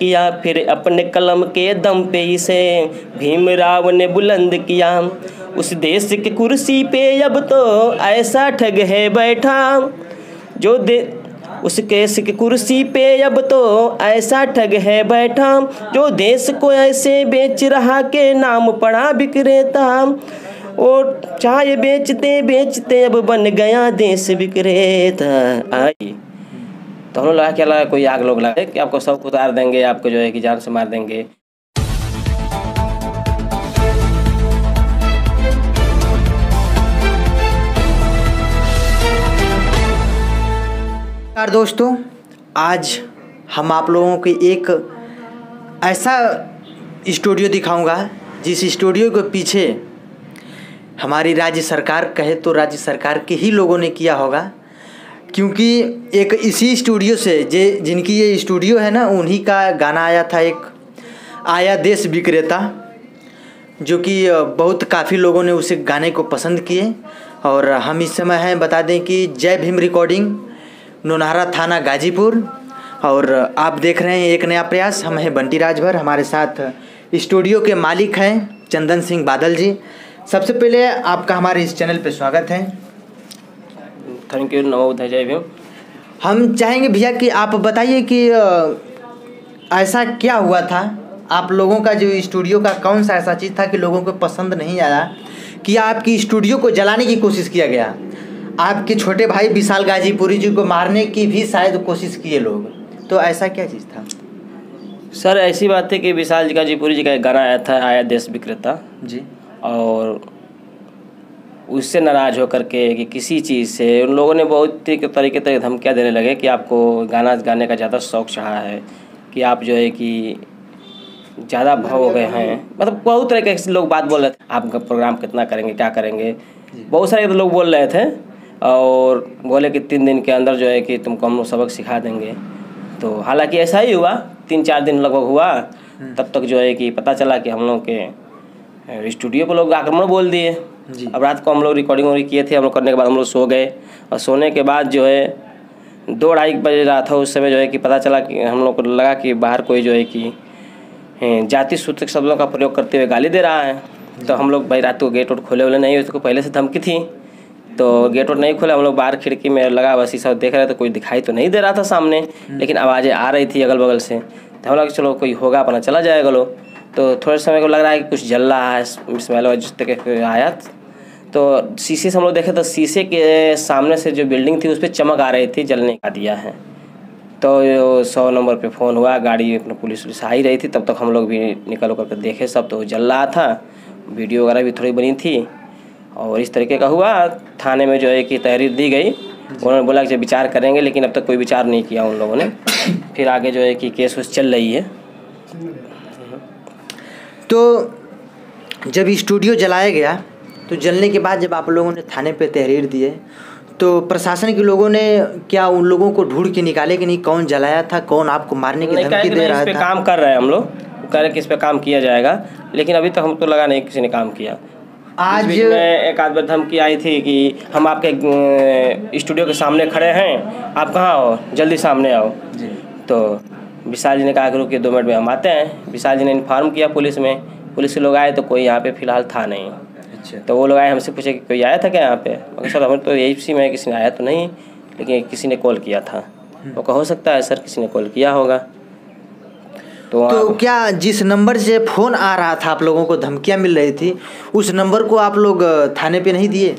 किया, फिर अपने कलम के दम पे इसे भीमराव ने बुलंद किया। उस देश की कुर्सी पे अब तो ऐसा ठग है बैठा, जो उस केस की कुर्सी पे अब तो ऐसा ठग है बैठा, जो देश को ऐसे बेच रहा के नाम पड़ा विक्रेता। और चाय बेचते बेचते अब बन गया देश विक्रेता। आई तो हम लोग लगा, क्या लगा कोई आग लोग लगा कि आपको सब उतार देंगे, आपको जो है कि जान से मार देंगे। दोस्तों, आज हम आप लोगों को एक ऐसा स्टूडियो दिखाऊंगा जिस स्टूडियो के पीछे हमारी राज्य सरकार कहे तो राज्य सरकार के ही लोगों ने किया होगा, क्योंकि एक इसी स्टूडियो से जिनकी ये स्टूडियो है ना, उन्हीं का गाना आया था, एक आया देश विक्रेता, जो कि बहुत काफ़ी लोगों ने उस गाने को पसंद किए। और हम इस समय हैं, बता दें कि जय भीम रिकॉर्डिंग, नोनहरा थाना, गाजीपुर। और आप देख रहे हैं एक नया प्रयास। हम हैं बंटी राजभर, हमारे साथ स्टूडियो के मालिक हैं चंदन सिंह बादल जी। सबसे पहले आपका हमारे इस चैनल पे स्वागत है। थैंक यू, नमो बुद्धाय, जय भीम। हम चाहेंगे भैया कि आप बताइए कि ऐसा क्या हुआ था, आप लोगों का जो स्टूडियो का कौन सा ऐसा चीज़ था कि लोगों को पसंद नहीं आया कि आपकी स्टूडियो को जलाने की कोशिश किया गया। आपके छोटे भाई विशाल गाजीपुरी जी को मारने की भी शायद कोशिश किए लोग, तो ऐसा क्या चीज़ था? सर ऐसी बात है कि विशाल जी गाजीपुरी जी का एक गाना आया था, आया देश विक्रेता जी, और उससे नाराज़ होकर के कि किसी चीज़ से उन लोगों ने बहुत तरीके से धमकियाँ देने लगे कि आपको गाना गाने का ज़्यादा शौक चढ़ा है, कि आप जो है कि ज़्यादा भाव हो गए हैं। मतलब बहुत तरह के लोग बात बोल रहे थे, आपका प्रोग्राम कितना करेंगे, क्या करेंगे, बहुत सारे लोग बोल रहे थे। और बोले कि 3 दिन के अंदर जो है कि तुमको हम लोग सबक सिखा देंगे। तो हालांकि ऐसा ही हुआ, 3-4 दिन लगभग हुआ, तब तक जो है कि पता चला कि हम लोग के स्टूडियो को लोग आक्रमण बोल दिए। अब रात को हम लोग रिकॉर्डिंग किए थे, हम लोग करने के बाद हम लोग सो गए, और सोने के बाद जो है 2-2:30 बजे रहा था उस समय, जो है कि पता चला कि हम लोग को लगा कि बाहर कोई जो है कि जाति सूचक शब्दों का प्रयोग करते हुए गाली दे रहा है। तो हम लोग भाई रात को गेट वोट खोले नहीं, उसको पहले से धमकी थी, तो गेट वोट नहीं खोला। हम लोग बाहर खिड़की में लगा बस शीशा देख रहे थे, कोई दिखाई तो नहीं दे रहा था सामने, लेकिन आवाज़ें आ रही थी अगल बगल से। तो हम लोग चलो कोई होगा, अपना चला जाएगा लो। तो थोड़े समय को लग रहा है कि कुछ जल रहा है, स्मेल जिस तक आया। तो शीशे से हम लोग देखे तो शीशे के सामने से जो बिल्डिंग थी उस पर चमक आ रही थी, जलने का दिया है। तो 100 नंबर पे फ़ोन हुआ, गाड़ी अपना पुलिस आ ही रही थी। तब तक हम लोग भी निकल कर देखे, सब तो जल रहा था, वीडियो वगैरह भी थोड़ी बनी थी। और इस तरीके का हुआ, थाने में जो है कि तहरीर दी गई, उन्होंने बोला कि विचार करेंगे, लेकिन अब तक कोई विचार नहीं किया उन लोगों ने। फिर आगे जो है कि केस उस चल रही है। तो जब स्टूडियो जलाया गया, तो जलने के बाद जब आप लोगों ने थाने पे तहरीर दिए, तो प्रशासन के लोगों ने क्या उन लोगों को ढूंढ के निकाले कि नहीं कौन जलाया था, कौन आपको मारने की धमकी दे रहा था? इस पे काम कर रहे हैं हम लोग, कह रहे कि इस पे काम किया जाएगा, लेकिन अभी तक हमको लगा नहीं किसी ने काम किया। आज एक आध बार धमकी आई थी कि हम आपके स्टूडियो के सामने खड़े हैं, आप कहाँ हो, जल्दी सामने आओ जी। तो विशाल जी ने कहा कि रुकिए 2 मिनट में हम आते हैं। विशाल जी ने इन्फॉर्म किया पुलिस में, पुलिस के लोग आए तो कोई यहाँ पे फिलहाल था नहीं। अच्छा। तो वो लोग आए, हमसे पूछे कि कोई आया था क्या यहाँ पे? मगर सर हमें तो यही सी में किसी ने आया तो नहीं, लेकिन किसी ने कॉल किया था। वो हो सकता है सर किसी ने कॉल किया होगा। तो क्या जिस नंबर से फ़ोन आ रहा था, आप लोगों को धमकियाँ मिल रही थी, उस नंबर को आप लोग थाने पे नहीं दिए?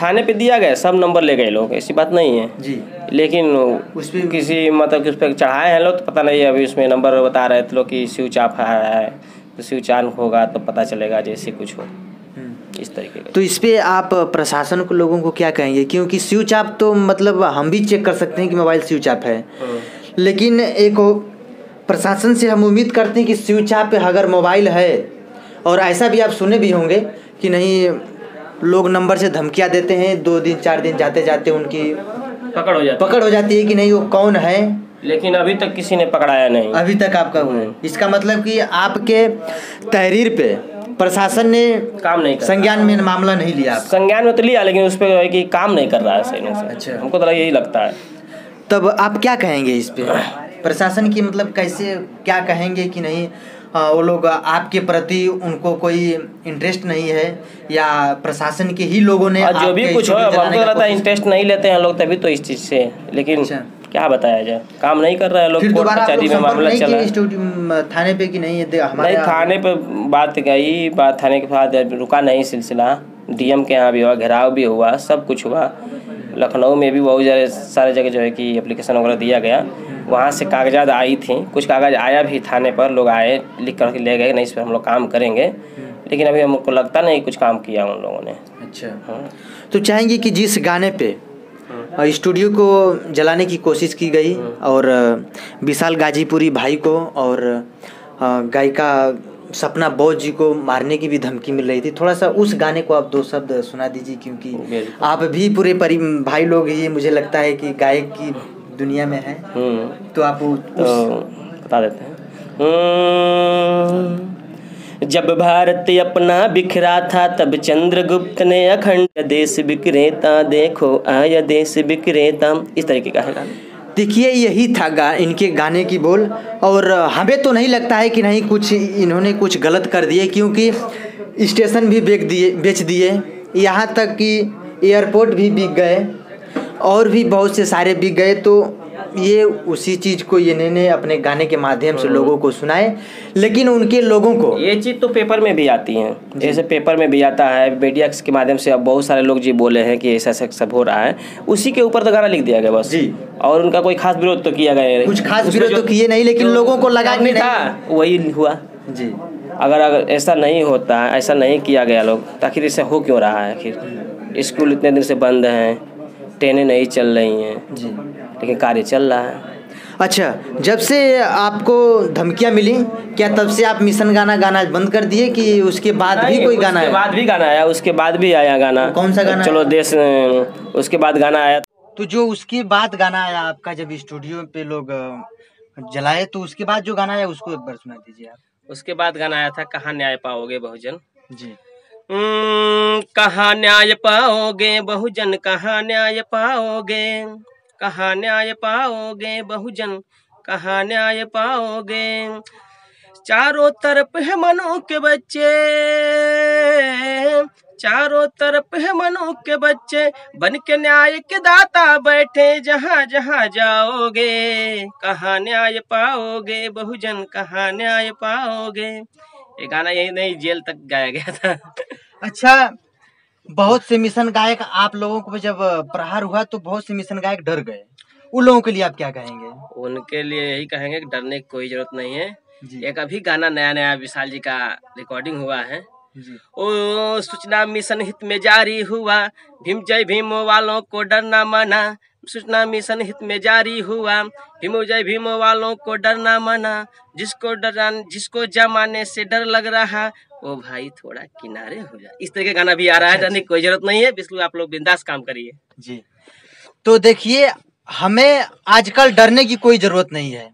थाने पे दिया गया, सब नंबर ले गए लोग, ऐसी बात नहीं है जी। लेकिन उस पर किसी मतलब कि उस पर चढ़ाए हैं लोग, तो पता नहीं है। अभी उसमें नंबर बता रहे थे लोग कि स्विच ऑफ आ रहा है, तो स्विच ऑन होगा तो पता चलेगा, जैसे कुछ हो इस तरीके का। तो इस पर आप प्रशासन को लोगों को क्या कहेंगे? क्योंकि स्विच ऑफ तो मतलब हम भी चेक कर सकते हैं कि मोबाइल स्विच ऑफ है, लेकिन एक प्रशासन से हम उम्मीद करते हैं कि स्विच ऑफ पे अगर मोबाइल है, और ऐसा भी आप सुने भी होंगे कि नहीं लोग नंबर से धमकियां देते हैं, 2 दिन 4 दिन जाते जाते उनकी पकड़ हो जाती है कि नहीं वो कौन है, लेकिन अभी तक किसी ने पकड़ाया नहीं। अभी तक आपका हुआ है। इसका मतलब कि आपके तहरीर पे प्रशासन ने काम नहीं, संज्ञान में मामला नहीं लिया। संज्ञान में तो लिया, लेकिन उस पर है कि काम नहीं कर रहा है सही से। अच्छा, हमको तो यही लगता है। तब आप क्या कहेंगे इस पे प्रशासन की मतलब कैसे क्या कहेंगे कि नहीं वो लोग आपके प्रति उनको कोई इंटरेस्ट नहीं है या प्रशासन के ही लोगों ने और जो भी आपके कुछ हो स्टूडियो हमको जलाने का लगता है कोशिश- इंटरेस्ट नहीं लेते हैं लोग तभी तो इस चीज़ से, लेकिन अच्छा। क्या बताया जाए, काम नहीं कर रहे हैं लोग। फिर कोर्ट दोबारा आप लोग कचहरी में संपर्क मामला नहीं चला किए है। स्टूडियो थाने पे कि नहीं हमारे नहीं, थाने पे बात गई, बात थाने के बाद रुका नहीं सिलसिला। डीएम के यहाँ भी हुआ, घेराव भी हुआ, सब कुछ हुआ। लखनऊ में भी बहुत सारे जगह जो है कि एप्लीकेशन वगैरह दिया गया, वहाँ से कागजात आई थी, कुछ कागज आया भी थाने पर, लोग आए लिख कर के ले गए नहीं इस पर हम लोग काम करेंगे, लेकिन अभी हमको लगता नहीं कुछ काम किया उन लोगों ने। अच्छा। हाँ। तो चाहेंगे कि जिस गाने पे स्टूडियो को जलाने की कोशिश की गई और विशाल गाजीपुरी भाई को और गायिका सपना बोस जी को मारने की भी धमकी मिल रही थी, थोड़ा सा उस गाने को आप 2 शब्द सुना दीजिए, क्योंकि आप भी पूरे भाई लोग ही मुझे लगता है कि गायक की दुनिया में हैं, तो आप बता देते हैं। जब भारत अपना बिखरा था तब चंद्रगुप्त ने अखंड देश बिखरेता, देखो आया देश बिखरेता, इस तरीके का है गाना। देखिए यही था इनके गाने की बोल, और हमें तो नहीं लगता है कि नहीं कुछ इन्होंने कुछ गलत कर दिए, क्योंकि स्टेशन भी बेच दिए, यहाँ तक कि एयरपोर्ट भी बिक गए और भी बहुत से सारे बिक गए। तो ये उसी चीज़ को इन्होंने अपने गाने के माध्यम से लोगों को सुनाए, लेकिन उनके लोगों को ये चीज़ तो पेपर में भी आती है, जैसे पेपर में भी आता है, मीडिया के माध्यम से अब बहुत सारे लोग जी बोले हैं कि ऐसा सब हो रहा है, उसी के ऊपर तो गाना लिख दिया गया बस जी, और उनका कोई खास विरोध तो किया गया, कुछ खास विरोध तो किए नहीं, लेकिन लोगों को लगा कि था वही हुआ जी। अगर ऐसा नहीं होता, ऐसा नहीं किया गया लोग, तो आखिर ऐसा हो क्यों रहा है? आखिर स्कूल इतने दिन से बंद हैं, ट्रेनें नहीं चल रही हैं जी, लेकिन कार्य चल रहा है। अच्छा, जब से आपको धमकियां मिली, क्या तब से आप मिशन गाना बंद कर दिए कि उसके बाद भी कोई गाना आया? उसके बाद भी गाना आया, उसके बाद भी आया गाना। तो कौन सा गाना? चलो देश, उसके बाद गाना आया। तो जो उसके बाद गाना आया आपका, जब स्टूडियो पे लोग जलाए, तो उसके बाद जो गाना आया उसको एक बार सुना दीजिए आप। उसके बाद गाना आया था कहाँ न्याय पाओगे बहुजन जी। कहाँ न्याय पाओगे बहुजन, कहाँ न्याय पाओगे, कहाँ न्याय पाओगे बहुजन, कहाँ न्याय पाओगे। चारों तरफ है मनों के बच्चे, चारों तरफ है मनों के बच्चे, बन के न्याय के दाता बैठे जहाँ जहाँ जाओगे, कहाँ न्याय पाओगे बहुजन, कहाँ न्याय पाओगे। ये गाना यही नहीं, जेल तक गाया गया था। अच्छा, बहुत से मिशन गायक आप लोगों को जब प्रहार हुआ तो बहुत से मिशन गायक डर गए, उन लोगों के लिए आप क्या कहेंगे? उनके लिए यही कहेंगे कि डरने की कोई जरूरत नहीं है जी। एक अभी गाना नया विशाल जी का रिकॉर्डिंग हुआ है जी। ओ सूचना मिशन हित में जारी हुआ, भीम जय भीम वालों को डरना मना, सूचना मिशन हित में जारी हुआ, भीम जय भीम वालों को डरना मना, जिसको जमाने से डर लग रहा ओ भाई थोड़ा किनारे हो जाए। इस तरह का गाना भी आ रहा है, डरने की कोई जरूरत नहीं है, बिल्कुल आप लोग बिंदास काम करिए जी। तो देखिए, हमें आजकल डरने की कोई जरूरत नहीं है,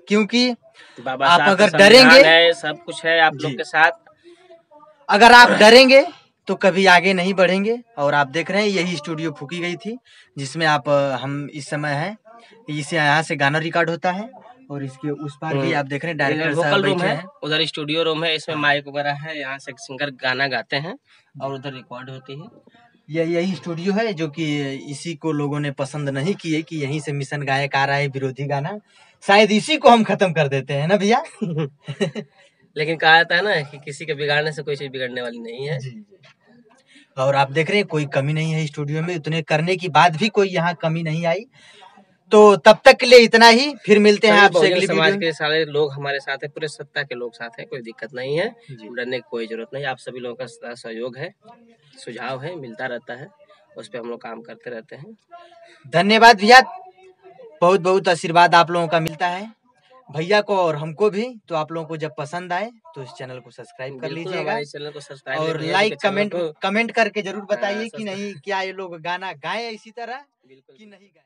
क्योंकि बाबा आप अगर डरेंगे, सब कुछ है आप लोग के साथ, अगर आप डरेंगे तो कभी आगे नहीं बढ़ेंगे। और आप देख रहे हैं यही स्टूडियो फूकी गई थी जिसमें हम इस समय हैं, इसे यहाँ से गाना रिकॉर्ड होता है, और इसके उस पार भी आप देख रहे हैं डायरेक्टर साहब बैठे हैं, उधर स्टूडियो रूम है, इसमें माइक वगैरह है, यहाँ से सिंगर गाना गाते हैं और उधर रिकॉर्ड होती है। यही स्टूडियो है जो कि इसी को लोगों ने पसंद नहीं किए कि यहीं से मिशन गायक आ रहा है विरोधी गाना, शायद इसी को हम खत्म कर देते हैं ना भैया। लेकिन कहा जाता है ना कि किसी के बिगाड़ने से कोई चीज बिगड़ने वाली नहीं है जी। और आप देख रहे हैं कोई कमी नहीं है स्टूडियो में, इतने करने की बाद भी कोई यहाँ कमी नहीं आई। तो तब तक के लिए इतना ही, फिर मिलते हैं आपसे अगली समाज के सारे लोग हमारे साथ है, पूरे सत्ता के लोग साथ है, कोई दिक्कत नहीं है, डरने की कोई जरूरत नहीं। आप सभी लोगों का सहयोग है, सुझाव है, मिलता रहता है, उस पर हम लोग काम करते रहते हैं। धन्यवाद भैया, बहुत बहुत आशीर्वाद आप लोगों का मिलता है भैया को और हमको भी। तो आप लोगों को जब पसंद आए तो इस चैनल को सब्सक्राइब कर लीजिएगा, चैनल को सब्सक्राइब और लाइक कमेंट करके जरूर बताइए कि नहीं क्या ये लोग गाना गाए इसी तरह कि नहीं गाए।